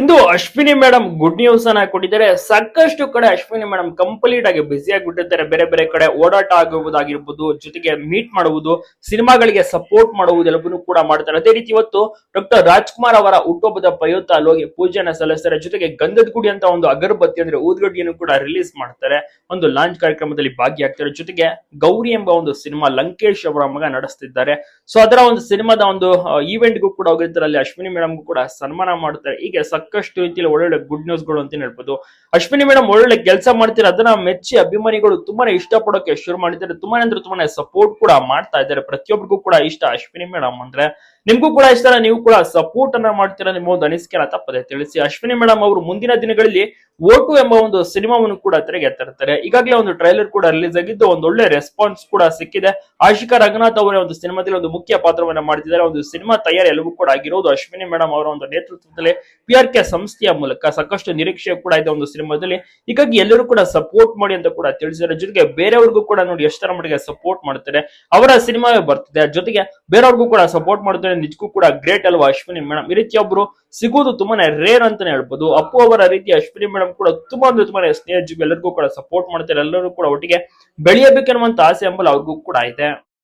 ಇಂದು Ashwini madam good news ಅನ್ನ ಕೊಟ್ಟಿದ್ದಾರೆ. ಸಾಕಷ್ಟು ಕಡೆ ಅಶ್ವಿನಿ ಮೇಡಮ್ ಕಂಪ್ಲೀಟ್ ಆಗಿ ಬ್ಯುಸಿ ಆಗಿಬಿಟ್ಟಿದ್ದಾರೆ. ಬೇರೆ ಬೇರೆ ಕಡೆ ಓಡಾಟ ಆಗುವುದಾಗಿರ್ಬೋದು, ಜೊತೆಗೆ ಮೀಟ್ ಮಾಡುವುದು, ಸಿನಿಮಾಗಳಿಗೆ ಸಪೋರ್ಟ್ ಮಾಡುವುದೆಲ್ಲವನ್ನೂ ಕೂಡ ಮಾಡ್ತಾರೆ. ಅದೇ ರೀತಿ ಇವತ್ತು ಡಾಕ್ಟರ್ ರಾಜ್ಕುಮಾರ್ ಅವರ ಹುಟ್ಟುಹಬ್ಬದ ಪ್ರಯುಕ್ತ ಅಲ್ಲಿ ಹೋಗಿ ಪೂಜೆನ ಸಲ್ಲಿಸ್ತಾರೆ. ಜೊತೆಗೆ ಗಂಧದ ಗುಡಿ ಅಂತ ಒಂದು ಅಗರಬತ್ತಿ ಅಂದ್ರೆ ಊದ್ಗಡ್ಡಿಯನ್ನು ಕೂಡ ರಿಲೀಸ್ ಮಾಡ್ತಾರೆ. ಒಂದು ಲಾಂಚ್ ಕಾರ್ಯಕ್ರಮದಲ್ಲಿ ಭಾಗಿಯಾಗ್ತಾರೆ. ಜೊತೆಗೆ ಗೌರಿ ಎಂಬ ಒಂದು ಸಿನಿಮಾ ಲಂಕೇಶ್ ಅವರ ಮಗ ನಡೆಸ್ತಿದ್ದಾರೆ. ಸೊ ಅದರ ಒಂದು ಸಿನಿಮಾದ ಒಂದು ಈವೆಂಟ್ಗೂ ಕೂಡ ಹೋಗಿರ್ತಾರೆ. ಅಲ್ಲಿ ಅಶ್ವಿನಿ ಮೇಡಮ್ ಕೂಡ ಸನ್ಮಾನ ಮಾಡ್ತಾರೆ. ಹೀಗೆ ಸಾಕಷ್ಟು ರೀತಿಯಲ್ಲಿ ಒಳ್ಳೊಳ್ಳೆ ಗುಡ್ ನ್ಯೂಸ್ ಗಳು ಅಂತ ಹೇಳ್ಬೋದು. ಅಶ್ವಿನಿ ಮೇಡಮ್ ಒಳ್ಳೊಳ್ಳೆ ಕೆಲಸ ಮಾಡ್ತಾರೆ. ಅದನ್ನ ಮೆಚ್ಚಿ ಅಭಿಮಾನಿಗಳು ತುಂಬಾನೇ ಇಷ್ಟಪಡೋಕೆ ಶುರು ಮಾಡಿದ್ದಾರೆ. ತುಂಬಾನೇ ಅಂದ್ರೆ ತುಂಬಾನೇ ಸಪೋರ್ಟ್ ಕೂಡ ಮಾಡ್ತಾ ಇದ್ದಾರೆ. ಪ್ರತಿಯೊಬ್ಬರಿಗೂ ಕೂಡ ಇಷ್ಟ ಅಶ್ವಿನಿ ಮೇಡಮ್ ಅಂದ್ರೆ. ನಿಮ್ಗೂ ಕೂಡ ಇಷ್ಟ, ನೀವು ಕೂಡ ಸಪೋರ್ಟ್ ಅನ್ನ ಮಾಡ್ತೀರಾ. ನಿಮ್ಮ ಒಂದು ಅನಿಸಿಕೆನ ತಪ್ಪದೆ ತಿಳಿಸಿ. ಅಶ್ವಿನಿ ಮೇಡಮ್ ಅವರು ಮುಂದಿನ ದಿನಗಳಲ್ಲಿ ಓಟು ಎಂಬ ಒಂದು ಸಿನಿಮಾವನ್ನು ಕೂಡ ತೆರೆಗೆ ತರ್ತಾರೆ. ಈಗಾಗಲೇ ಒಂದು ಟ್ರೈಲರ್ ಕೂಡ ರಿಲೀಸ್ ಆಗಿದ್ದು ಒಂದು ಒಳ್ಳೆ ರೆಸ್ಪಾನ್ಸ್ ಕೂಡ ಸಿಕ್ಕಿದೆ. ಆಶಿಕಾ ರಂಗನಾಥ್ ಅವರ ಒಂದು ಸಿನಿಮಾದಲ್ಲಿ ಒಂದು ಮುಖ್ಯ ಪಾತ್ರವನ್ನ ಮಾಡ್ತಿದ್ದಾರೆ. ಒಂದು ಸಿನಿಮಾ ತಯಾರಿ ಎಲ್ಲವೂ ಕೂಡ ಆಗಿರೋದು ಅಶ್ವಿನಿ ಮೇಡಮ್ ಅವರ ಒಂದು ನೇತೃತ್ವದಲ್ಲಿ PRK ಸಂಸ್ಥೆಯ ಮೂಲಕ. ಸಾಕಷ್ಟು ನಿರೀಕ್ಷೆ ಕೂಡ ಇದೆ ಒಂದು ಸಿನಿಮಾದಲ್ಲಿ. ಹೀಗಾಗಿ ಎಲ್ಲರೂ ಕೂಡ ಸಪೋರ್ಟ್ ಮಾಡಿ ಅಂತ ಕೂಡ ತಿಳಿಸಿದ್ದಾರೆ. ಜೊತೆಗೆ ಬೇರೆಯವ್ರಿಗೂ ಕೂಡ ನೋಡಿ ಎಷ್ಟರ ಮಟ್ಟಿಗೆ ಸಪೋರ್ಟ್ ಮಾಡ್ತಾರೆ. ಅವರ ಸಿನಿಮಾವೇ ಬರ್ತಿದೆ, ಜೊತೆಗೆ ಬೇರೆಯವ್ರಿಗೂ ಕೂಡ ಸಪೋರ್ಟ್ ಮಾಡ್ತಾರೆ. ನಿಜಕ್ಕೂ ಕೂಡ ಗ್ರೇಟ್ ಅಲ್ವಾ ಅಶ್ವಿನಿ ಮೇಡಮ್. ಈ ರೀತಿ ಒಬ್ರು ಸಿಗೋದು ತುಂಬಾನೇ ರೇರ್ ಅಂತಾನೆ ಹೇಳ್ಬೋದು. ಅಪ್ಪು ಅವರ ರೀತಿ ಅಶ್ವಿನಿ ಮೇಡಮ್ ಕೂಡ ತುಂಬಾ ಅಂದ್ರೆ ತುಂಬಾನೇ ಸ್ನೇಹ ಜೀವಿ. ಎಲ್ಲರಿಗೂ ಕೂಡ ಸಪೋರ್ಟ್ ಮಾಡ್ತಾರೆ. ಎಲ್ಲರೂ ಕೂಡ ಒಟ್ಟಿಗೆ ಬೆಳೆಯಬೇಕೆನ್ನುವಂತ ಆಸೆ ಎಂಬಲ್ಲ ಅವ್ರಿಗೂ ಕೂಡ ಇದೆ.